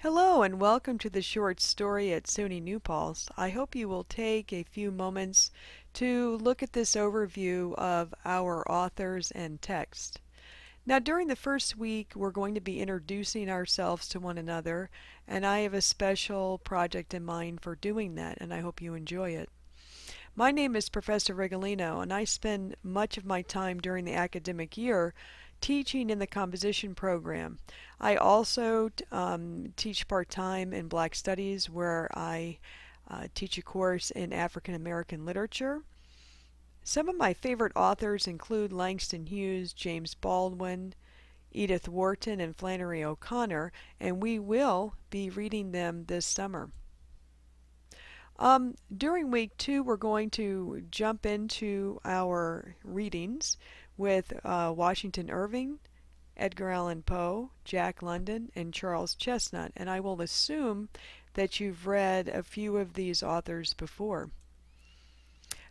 Hello and welcome to the short story at SUNY New Paltz. I hope you will take a few moments to look at this overview of our authors and text. Now, during the first week, we're going to be introducing ourselves to one another, and I have a special project in mind for doing that, and I hope you enjoy it. My name is Professor Rigolino, and I spend much of my time during the academic year teaching in the composition program. I also teach part-time in Black Studies, where I teach a course in African American literature. Some of my favorite authors include Langston Hughes, James Baldwin, Edith Wharton, and Flannery O'Connor, and we will be reading them this summer. During week 2, we're going to jump into our readings with Washington Irving, Edgar Allan Poe, Jack London, and Charles Chesnutt, and I will assume that you've read a few of these authors before.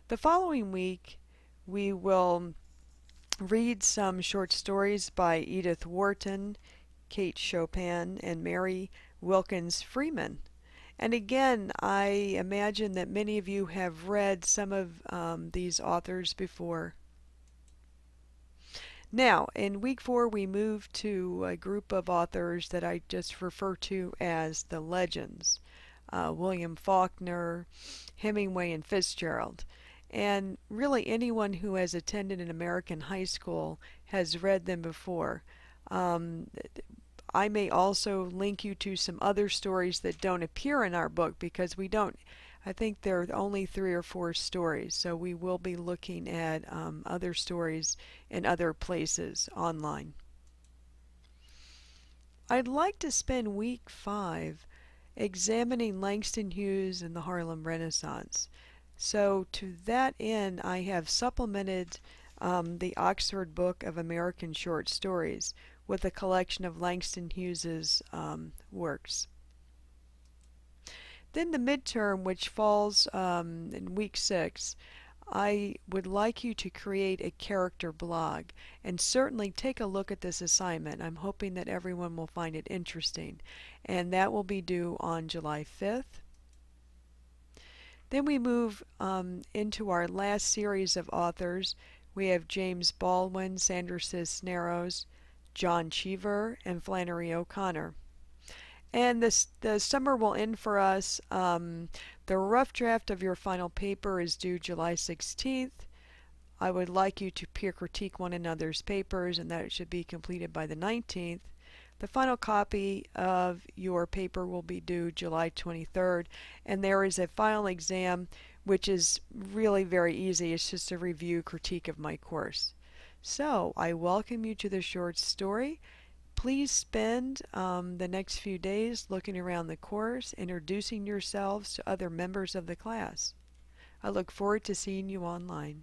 The following week, we will read some short stories by Edith Wharton, Kate Chopin, and Mary Wilkins Freeman. And again, I imagine that many of you have read some of these authors before. Now, in week 4, we move to a group of authors that I just refer to as the legends. William Faulkner, Hemingway, and Fitzgerald. And really anyone who has attended an American high school has read them before. I may also link you to some other stories that don't appear in our book because I think there are only 3 or 4 stories, so we will be looking at other stories in other places online. I'd like to spend week 5 examining Langston Hughes and the Harlem Renaissance. So to that end, I have supplemented the Oxford Book of American Short Stories with a collection of Langston Hughes's works. Then the midterm, which falls in week 6, I would like you to create a character blog, and certainly take a look at this assignment. I'm hoping that everyone will find it interesting, and that will be due on July 5th. Then we move into our last series of authors. We have James Baldwin, Sandra Cisneros, John Cheever, and Flannery O'Connor. And the summer will end for us. The rough draft of your final paper is due July 16th. I would like you to peer critique one another's papers, and that it should be completed by the 19th. The final copy of your paper will be due July 23rd, and there is a final exam which is really very easy. It's just a review critique of my course. So I welcome you to the short story. Please spend the next few days looking around the course, introducing yourselves to other members of the class. I look forward to seeing you online.